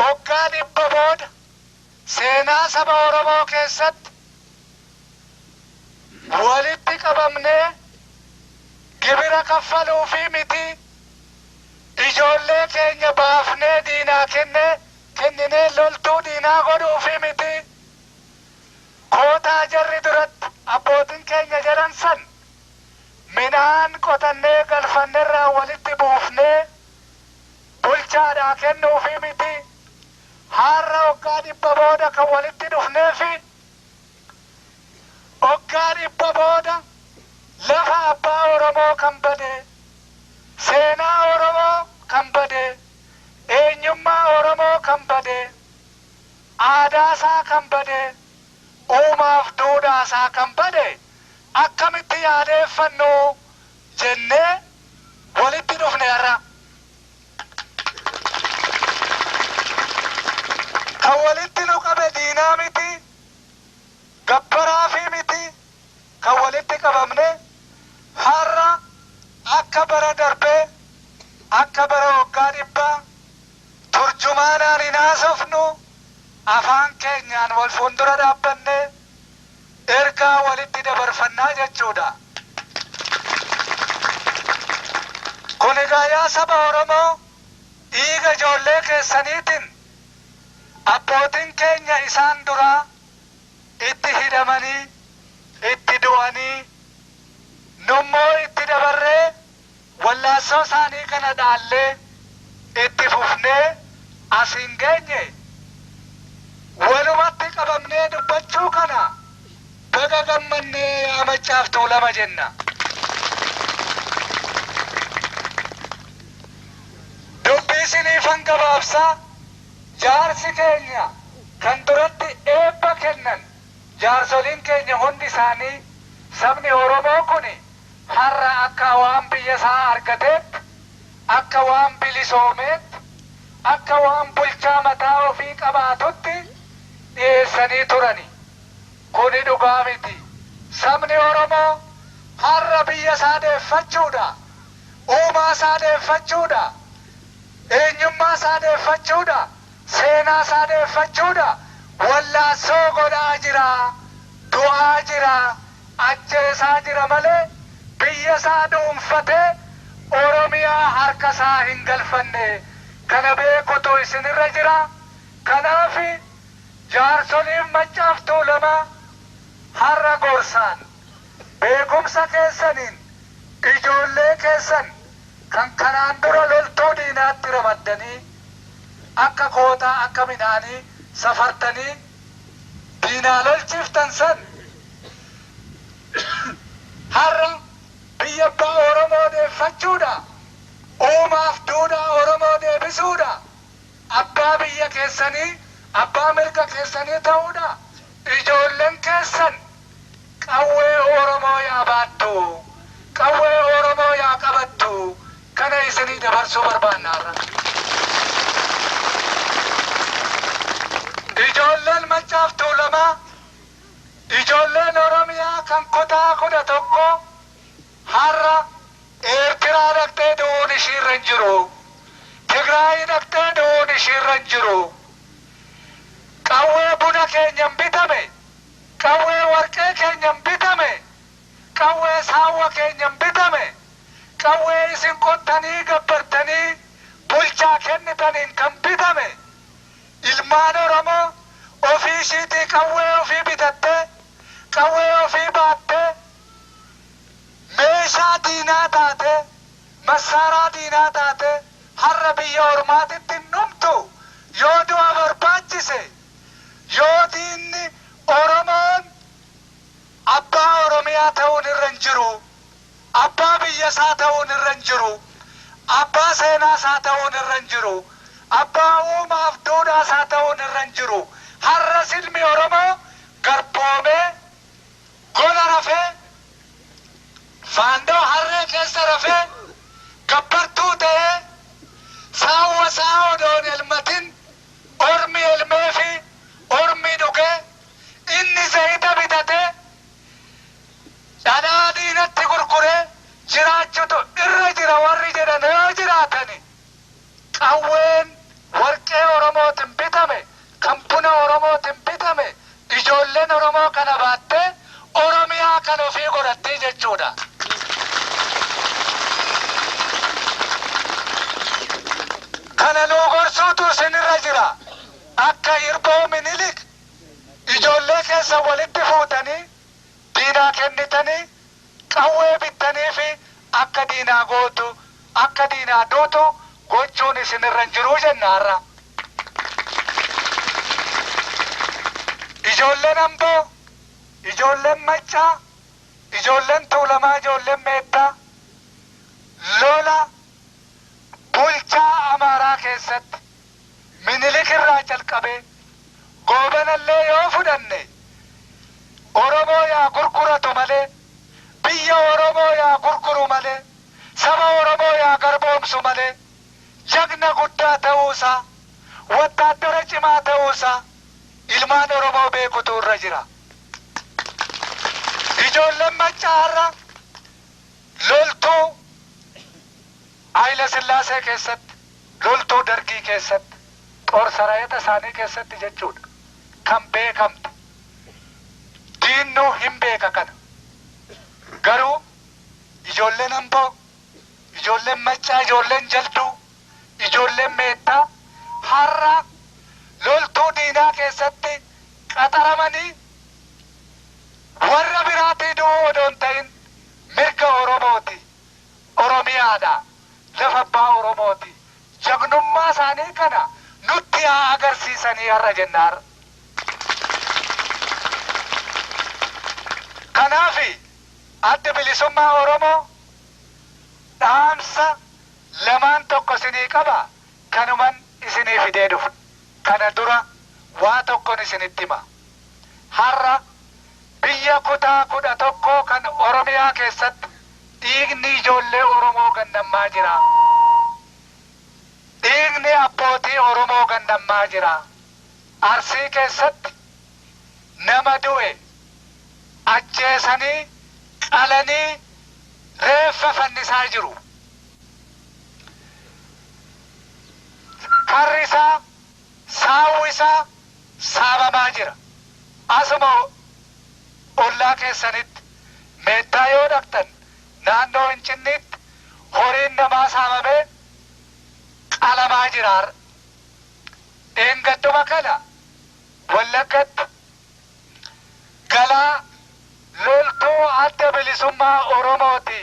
Oggaan dhibba booda seenaa saba Oromoo keessatti walitti qabamnee gibira kaffaluufi miti ijoollee keenya baafnee diinaa kenninee loltuu diinaa godhuufi miti kootaa jarri duratti abbootiin keenya jedhan san midhaan qotannee galfannerraa walitti buufnee bulchaadhaa kennuufi miti har'a oggaa dhibba booda kan walitti dhufneefi oggaa dhibba booda lafa abbaa Oromoo kan bade seenaa Oromoo kan bade eenyummaa Oromoo kan bade aadaasaa kan bade uumaaf duudhaasaa kan bade akkamitti yaadeeffannu jennee walitti dhufne har'a. Kan walitti nu qabe diinaa miti gabbaraafi miti kan walitti qabamne har'a akka bara darbee akka bara waggaa dhibbaa turjumaanaan hin haasofnu afaan keenyaan wal fuuldura dhaabbanne ergaa walitti dabarfannaa jechuudha. Kun egaa yaa saba Oromoo dhiiga ijoollee keessaniitiin abbootiin keenya isaan duraa itti hidhamanii itti du'anii nummoo itti dabarree wallaansoo isaanii kana dhaallee itti fufnee asiin geenye walumatti qabamnee dubbachuu kana baga gammannee yaa Machaaf Tuulama jenna. Dubbii isiniifan gabaabsaa jaarsi keenya kan duratti eebba kennan jaarsoliin keenya hundi isaanii sabni Oromoo kuni har'a akka waan biyya isaa argateetti akka waan bilisoomeetti akka waan bulchaa mataa ofii qabaatutti dhiyeessanii turani. Kuni dhugaa miti. Sabni Oromoo har'a biyya isaa deeffachuudha, uumaa isaa deeffachuudha, eenyummaa isaa deeffachuudha, seenaa isaa deeffachuudha wallaansoo godhaa jira, du'aa jira, ajjeesaa jira malee biyya isaa dhuunfatee Oromiyaa harka isaa hin galfanne. Kana beekutu isinirra jira. Kanaaf jaarsoliin Machaaf Tuulamaa har'a gorsaan beekumsa keessaniin ijoollee keessan kan kanaan dura loltuu diinaatti ramaddanii akka kootaa akka midhaanii safartanii diinaa lolchiiftan san har'a biyya abbaa Oromoo deeffachuudha, uumaaf duudhaa Oromoo deebisuudha, abbaa biyya keessanii abbaa mirga keessanii ta'uudha. Ijoolleen keessan qawwee Oromoo yaa baattu, qawwee Oromoo yaa qabattu. Kana isinii dabarsuu barbaanna har'a. Ijoolleen Machaaf Tuulamaa ijoolleen Oromiyaa kan kutaa 11 har'a Eertiraa dhaqxee du'uun ishiirra hin jiru, Tigraay dhaqxee du'uun ishiirra hin jiru. Qawwee buna keenyan bitame, qawwee warqee keenyan bitame, qawwee saawwa keenyan bitame, qawwee isin qottanii gabbartanii bulchaa kennitaniin kan bitame. Ilmaan Oromoo ofii ishiitii qawwee ofii bitattee qawwee ofii baattee meeshaa diinaa taate massaaraa diinaa taate har'a biyya ormaatitti hin dhumtu. Yoo du'a barbaachise yoo diinni Oromoon abbaa Oromiyaa ta'uun irra hin jiru, abbaa biyya isaa ta'uun irra hin jiru, abbaa seenaa isaa ta'uun irra hin jiru, abbaa uumaaf duudhaa isaa ta'uun irra hin jiru. Har'a silmi Oromoo garboomee gola rafee faandoo harree keessa rafee gabbartuu ta'ee saawwa isaa odoon elmatin ormi elmee fi ormi dhugee inni zayita bitatee dhadhaa diinatti gurguree jiraachutu irra jira warri jedhan yoo jiraatani qawween warqee Oromootiin diinaa duutu gochuun isinirra hin jiru jennaarra. Ijoolleen Amboo, ijoolleen Maccaa, ijoolleen Tuulamaa, ijoolleen Meettaa lola bulchaa Amaaraa keessatti Minilik irraa jalqabee goobanallee yoo fudhanne Oromoo yaa gurguratu malee, biyya Oromoo yaa gurguru malee, saba Oromoo yaa garboomsu malee, jagna guddaa ta'uusaa, wattaaddara cimaa ta'uusaa ilmaan Oromoo beekutu irra jira. Ijoolleen Maccaarra loltuu Haayile Sillaasee keessatti, loltuu Dargii keessatti, xoor saraayita isaanii keessatti jechuudha kan beekamte. Diinnuu hin beeka kana. Garuu ijoolleen Amboo, ijoolleen Maccaa, ijoolleen Jalduu, ijoolleen Meettaa har'a loltuu diinaa keessatti qaxaramanii warra biraatii du'uu odoo hin ta'in mirga Oromooti, Oromiyaadha, lafa abbaa Oromooti. Jagnummaa isaanii kana nutti haa agarsiisanii har'a jennaarra. Kanaafi adda bilisummaa Oromoo dhaamsa lamaan tokko isinii qaba. Kanuman isinii fidee dhufu. Kana dura waa tokkon isinitti hima. Har'a biyya kutaa 11 kan Oromiyaa keessatti dhiigni ijoollee Oromoo gannammaa jira. Dhiigni abbootii Oromoo gannammaa jira. Arsii keessatti nama du'e ajjeesanii qalanii reeffa fannisaa jiru. Karri isaa, saawwi isaa saabamaa jira. Asuma ollaa keessanitti Meettaa yoo dhaqxan naannoo Hincinniitti horiin namaa saamamee qalamaa jira. Dheengadduma kana Wallaggatti galaa loltuu adda bilisummaa Oromooti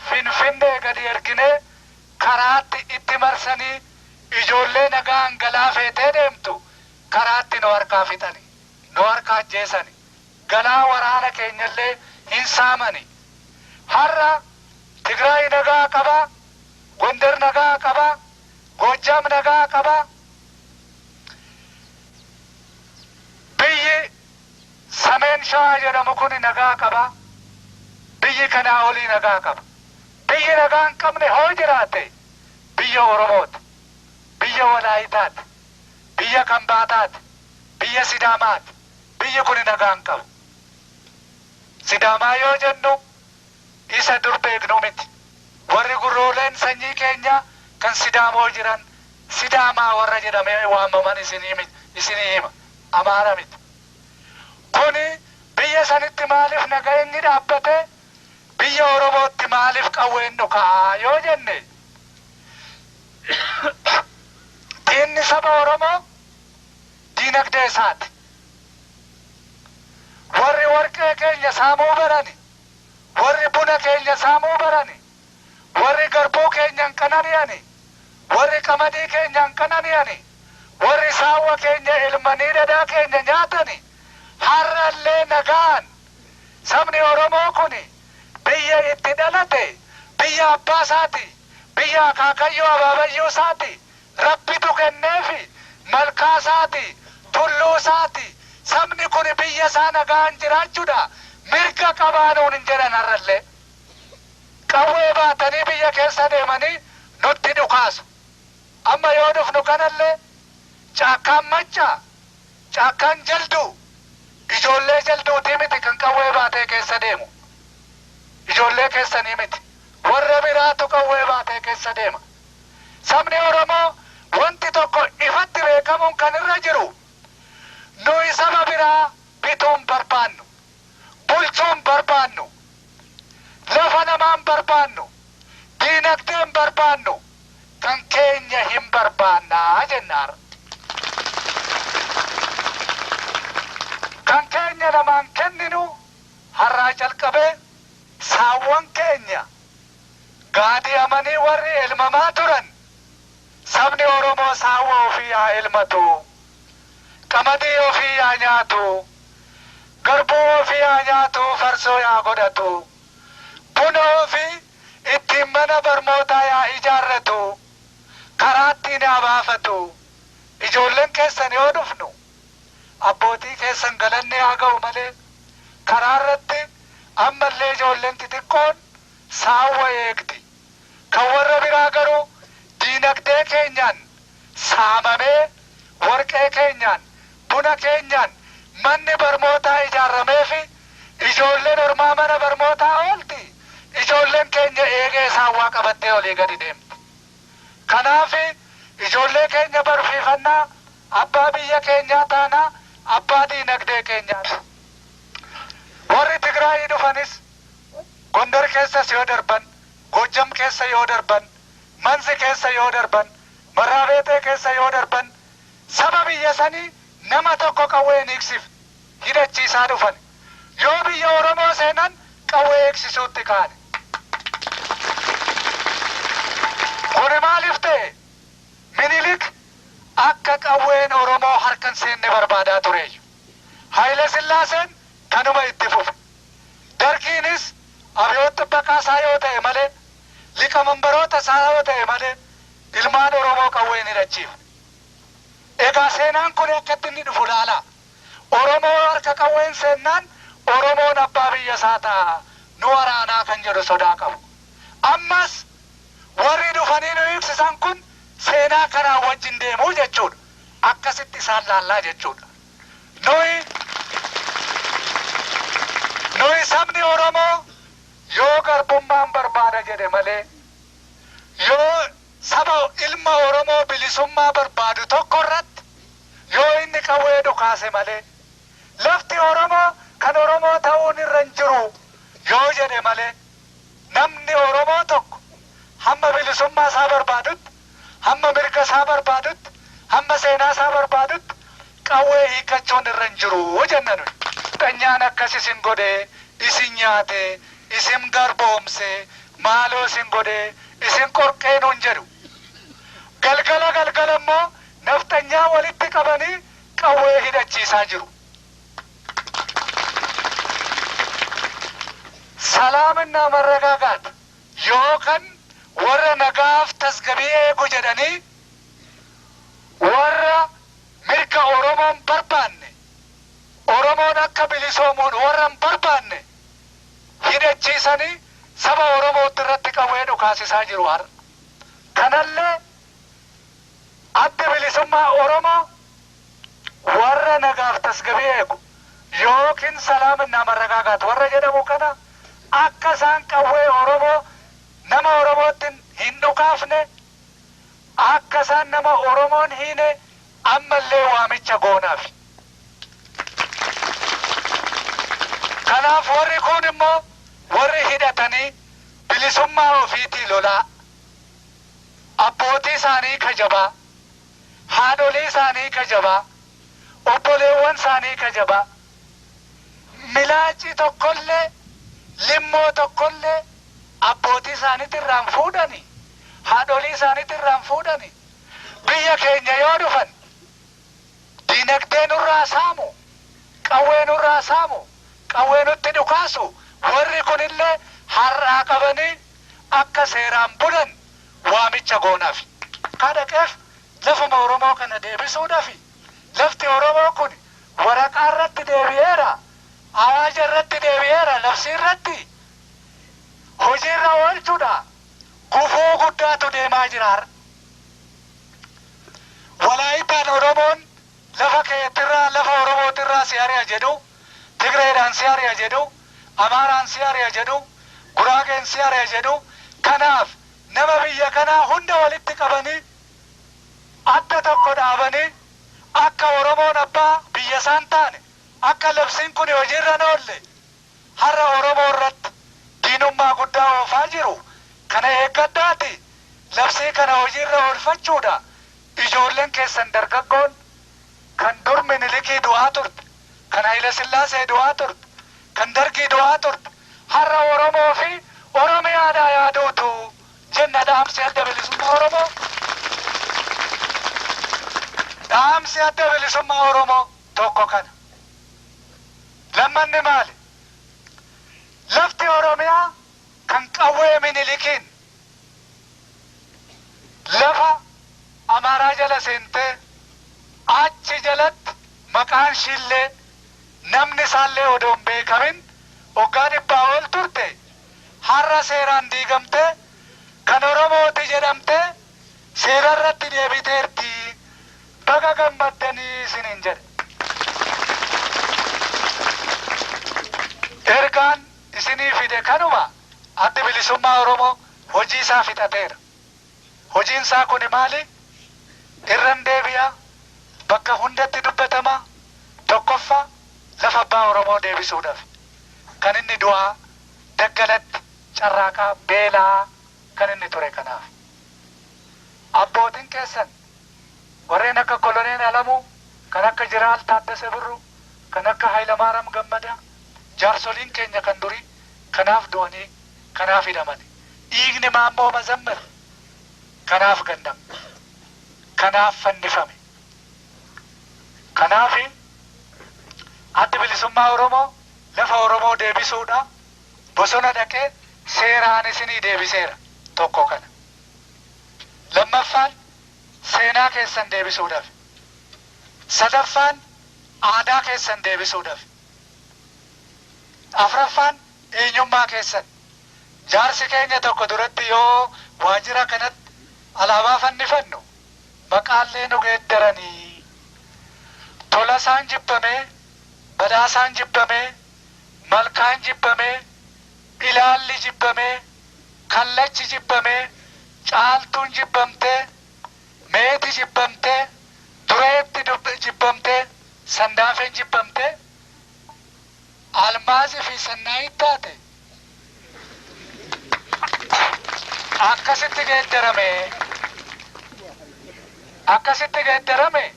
Finfinnee gadi ergine karaatti itti marsanii ijoollee nagaan galaa feetee deemtu karaatti nu harkaa fixani, nu harkaa ajjeesani, galaa waraana keenyallee hin saamani. Har'a Tigraay nagaa qaba, Gondar nagaa qaba, Goojjam nagaa qaba. Biyyi Sameen Shawaa jedhamu kun nagaa qaba. Biyyi kanaa olii nagaa qaba. Biyyi nagaa hin qabne hoo jiraate biyya Oromooti, biyya Walaayitaati, biyya Kambaataati, biyya Sidaamaati. Biyyi kun nagaa hin qabu. Sidaamaa yoo jennu isa dur beeknu miti. Warri gurrooleen sanyii keenya kan Sidaamoo jiran Sidaamaa warra jedhamee waamaman isinii hima. Amaara miti. Kuni biyya sanitti maaliif nageenyi dhaabbate? Biyya Oromootti maaliif qawween dhukaa yoo jenne? Diinni saba Oromoo diinagdee isaati. Warri warqee keenya saamuu barani, warri buna keenya saamuu barani, warri garbuu keenya hin qanani'ani, warri qamadii keenya hin qanani'ani, warri saawwa keenya ilmanii dhadhaa keenya nyaatani. Har'allee nagaan sabni Oromoo kuni biyya itti dhalate, biyya abbaa isaati, biyya akaakayyoo abaabayyoo isaati, rabbitu kenneefi malkaa isaati, tulluu isaati. Sabni kun biyya isaa nagaan jiraachuudha. Mirga qabaanuun hin jedhan har'allee. Qawwee baatanii biyya keessa deemanii nutti dhukaasu. Amma yoo dhufnu kanallee caakkaan Maccaa, caakkaan Jalduu, ijoollee Jalduutii miti kan qawwee baatee keessa deemu. Ijoollee keessanii miti. Warra biraatu qawwee baatee keessa deema. Sabni Oromoo wanti tokko ifatti beekamuun kan irra jiru. Nuyi saba biraa bituun barbaannu, bulchuun barbaannu, lafa namaan barbaannu, diinagdeen barbaannu, kan keenya hin barbaannaa jennaara. Kan keenya namaan kenninu har'aa jalqabee saawwan keenya gaadii amanii warri ilmamaa turan sabni Oromoo saawwa ofii haa ilmatu, qamadii ofii haa nyaatu, garbuu ofii haa nyaatu, farsoo haa godhatu, buna ofii ittiin mana barnootaa haa ijaarratu, karaattiin haa baafatu. Ijoolleen keessan yoo dhufnu abbootii keessan galanne haa ga'u malee karaa irratti ammallee ijoolleen xixiqqoon saawwa eegdi. Kan warra biraa garuu diinagdee keenyaan saamamee warqee keenyaan buna keenyaan manni barnootaa ijaarramee fi ijoolleen ormaa mana barnootaa oolti. Ijoolleen keenya eegee saawwaa qabattee olii gadi deemti. Kanaaf ijoollee keenya barsiifannaa abbaa biyya keenyaa taanaa abbaa diinagdee keenyaati. Warri Tigraayii dhufanis Gondar keessas yoo darban, Gojjam keessa yoo darban, Mansi keessa yoo darban, Marraabeetee keessa yoo darban, saba biyya sanii nama tokko qawwee eegsif hidhachiisaa dhufan. Yoo biyya Oromoo seenan qawwee eegsisuutti kaane. Kuni maaliif ta'e? Minilik akka qawween Oromoo harkan seenne barbaadaa tureeyyu. Haayile Sillaaseen kanuma itti fufe. Dargiinis abiyyoota Baqqaasaa yoo ta'e malee, liqamanbaroota isaa yoo ta'e malee, ilmaan Oromoo qawween hidhachiifu. Egaa seenaan kun akkatti inni dhufu laala. Oromoo harka qawween seennaan Oromoon abbaa biyya isaa ta'a. Nu waraanaa kan jedhu sodaa qabu. Ammas warri dhufanii nu eegsisan kun seenaa kanaa wajjin deemuu jechuudha. Akkasitti isaan laallaa jechuudha. Nuyi sabni Oromoo yoo garbummaan barbaada jedhe malee, yoo saba ilma Oromoo bilisummaa barbaadu tokko irratti yoo inni qawwee dhukaase malee, lafti Oromoo kan Oromoo ta'uun irra hin jiru yoo jedhe malee, namni Oromoo tokko hamma bilisummaa isaa barbaadutti, hamma mirga isaa barbaadutti, hamma seenaa isaa barbaadutti qawwee hiikachuun irra hin jiru jenna nuyi. Dhanyaan akkas isin godhee, isin nyaatee, isin garboomsee, maaloo isin godhee, isin qorqee nuun jedhu. Galgala immoo naftanyaa walitti qabanii qawwee hidhachiisaa jiru. Salaamina marragaagaat yookaan warra nagaaf tasgabii eegu jedhanii warra mirga Oromoon barbaanne, Oromoon akka bilisoomuun warra hin barbaanne hidhachiisanii saba Oromootti irratti qawwee dhukaasisaa jiru har'a. Kanallee adda bilisummaa Oromoo warra nagaaf tasgabii eegu yookiin salaamina marragaagaat warra jedhamu kana akka isaan qawwee Oromoo nama Oromootti hin dhukaafne, akka isaan nama Oromoon hiine ammallee waamicha goonaaf. Kanaaf warri kun immoo warri hidhatanii bilisummaa ofiitii lolaa, abbootii isaanii kajabaa, haadholii isaanii kajabaa, obboleewwan isaanii kajabaa, milaacii tokkollee, limmoo tokkollee abbootii isaaniitti irraan fuudhanii, haadholii isaaniitti irraan fuudhanii, biyya keenya yoo dhufan diinagdee nurraa saamu, qawwee nurraa saamu, qawwee nutti dhukaasu, warri kunillee har'aa qabanii akka seeraan bulan waamicha goonaaf. Kadhaqeef lafuma Oromoo kana deebisuudhaaf lafti Oromoo kun waraqaa irratti deebi'eera, awaaja irratti deebi'eera, labsii irratti hojiirra oolchuudha. Gufuu guddaatu deemaa jira. Walaayitaan Oromoon lafa keetirraa lafa Oromootirraa si ari'a jedhu, Tigreedhaan si ari'a jedhu, Amaaraan si ari'a jedhu, Guraageen si ari'a jedhu. Kanaaf nama biyya kanaa hunda walitti qabanii adda tokko dhaabanii akka Oromoon abbaa biyya isaan taane, akka labsiin kun hojiirra hin oolle har'a Oromoo irratti diinummaa guddaa oofaa jiru. Kana eeggadhaati labsii kana hojiirra oolfachuudha. Ijoolleen keessan dargaggoon kan dur Minilikii du'aa turte, kan Haayile Sillaasee du'aa turte, kan Dargii du'aa turte har'a Oromoo fi Oromiyaadhaa yaaduutu jenna dhaamsi adda bilisummaa Oromoo. Dhaamsi adda bilisummaa Oromoo tokko kana. Lammanni maali? Lafti Oromiyaa kan qawwee Minilikiin lafa Amaaraa jala seentee achi jalatti maqaan ishiillee namni isaallee odoo hin beekamin waggaa 100 ol turte har'a seeraan diigamtee kan Oromooti jedhamtee seera irratti deebiteerti. Baga gammaddanii isiniin jedhe. Ergaan isinii fide kanuma addi bilisummaa Oromoo hojii isaa fixateera. Hojiin isaa kuni maali? Irran deebi'a, bakka hundatti dubbatama. Tokkoffaa lafa abbaa Oromoo deebisuudhaaf kan inni du'aa daggalatti carraaqaa beelaa kan inni ture kanaaf. Abbootiin keessan warreen akka Koloneel Alamuu, kan akka Jeneraal Taaddasee Birruu, kan akka Hayilamaariyaam Gammadaa, jaarsoliin keenya kan durii kanaaf du'anii kanaaf hidhamani. Dhiigni Maammoo Mazammil kanaaf ganname, kanaaf fannifame. Kanaaf addi bilisummaa Oromoo lafa Oromoo deebisuudha bosona dhaqee seeraan isinii deebiseera. Tokko kana. Lammaffaan seenaa keessan deebisuudhaaf. Sadaffaan aadaa keessan deebisuudhaaf. Afraffaan eenyummaa keessan. Jaarsi keenya tokko duratti yoo waajjira kanatti alaabaa fannifannu maqaallee nu geeddaranii. Tolasaan jibbamee, Badhaasaan jibbamee, Malkaan jibbamee, Ilaalli jibbamee, Kallachi jibbamee, Caaltuun jibbamtee, Meeti jibbamtee, Dureetti jibbamtee, Sandaafeen jibbamtee, Almaazii fi Sannaayitti taate. Akkasitti geeddarame. Akkasitti geeddarame.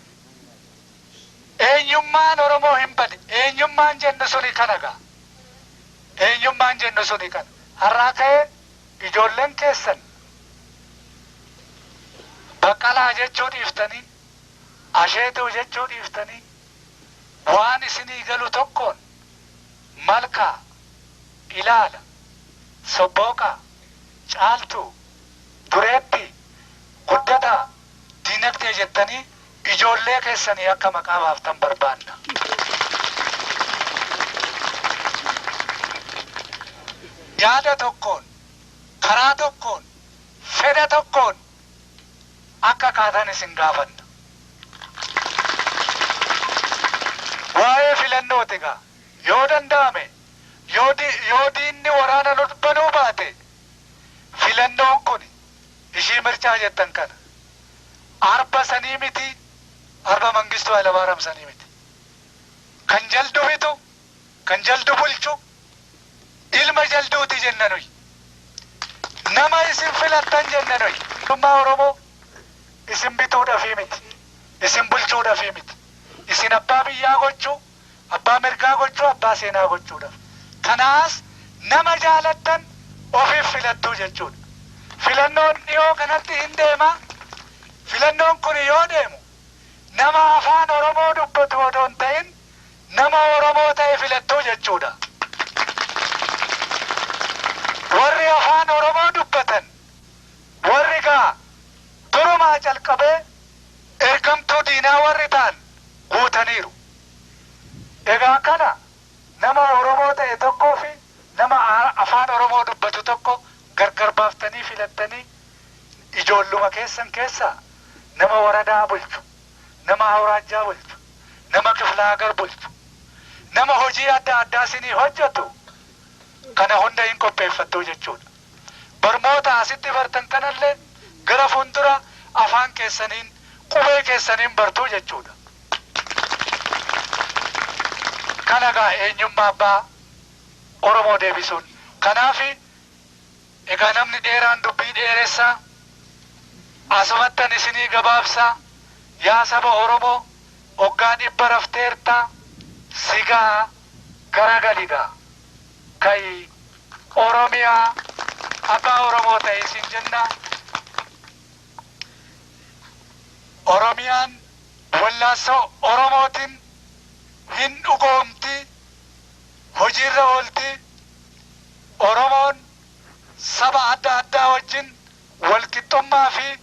Eenyummaan Oromoo hin bade. Eenyummaan jennu suni kana gaa. Eenyummaan jennu suni kana. Har'aa ka'ee ijoolleen keessan Baqqalaa jechuu dhiiftanii, Asheetuu jechuu dhiiftanii, waan isinii galu tokkoon Malkaa, Ilaala, Sobbooqaa, Caaltuu, Dureetti, Guddataa, Diinagdee jettanii ijoollee keessanii akka maqaa baaftan barbaanna. Yaada tokkoon, karaa tokkoon, fedha tokkoon akka kaatan isin gaafanna. Waa'ee filannooti gaa yoo danda'ame yoo diinni waraana nu banuu baate filannoon kun ishii mirchaa jettan kana arba sanii miti, arba Mangistuu Hayilamaariyaam sanii miti. Kan jaldu bitu, kan jaldu bulchu ilma jalduuti jenna nuyi. Nama isin filattan jenna nuyi. Mootummaa Oromoo isin bituudhaafii miti, isin bulchuudhaafii miti. Isin abbaa biyyaa gochuu, abbaa mirgaa gochuu, abbaa seenaa gochuudhaaf. Kanaas nama jaalattan ofiif filattuu jechuudha. Filannoon dhiyoo kanatti hin deema. Filannoon kun yoo deemu nama afaan Oromoo dubbatu odoo hin ta'in nama Oromoo ta'e filattuu jechuudha. Warri afaan Oromoo dubbatan warri gaa durumaa calqabee ergamtuu diinaa warri ta'an guutaniiru. Egaa kana nama Oromoo ta'e tokkoo fi nama afaan Oromoo dubbatu tokko gargar baaftanii filattanii ijoolluma keessan keessaa nama waradaa bulchu, nama awraajjaa bulchu, nama kiflaagar bulchu, nama hojii adda addaa isinii hojjetu kana hunda hin qopheeffattu jechuudha. Barmoota asitti bartan kanallee gara fuuldura afaan keessaniin qubee keessaniin bartuu jechuudha. Kana gaa eenyummaa abbaa Oromoo deebisuun. Kanaafi egaa namni dheeraan dubbii dheeressaa asumattan isinii gabaabsaa yaa saba Oromoo waggaa 100 rafteertaa sigaa garagaligaa kai Oromiyaa abbaa Oromoo ta'e isin jenna. Oromiyaan wallaansoo Oromootiin hin dhugoomti, hojiirra oolti. Oromoon saba adda addaa wajjin walqixxummaa fi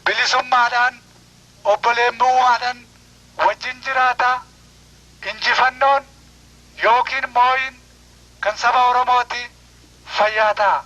bilisummaadhaan obboleemmuudhaan wajjin jiraata. Injifannoon yookiin mooyin kan saba Oromooti. Fayyaa ta'a.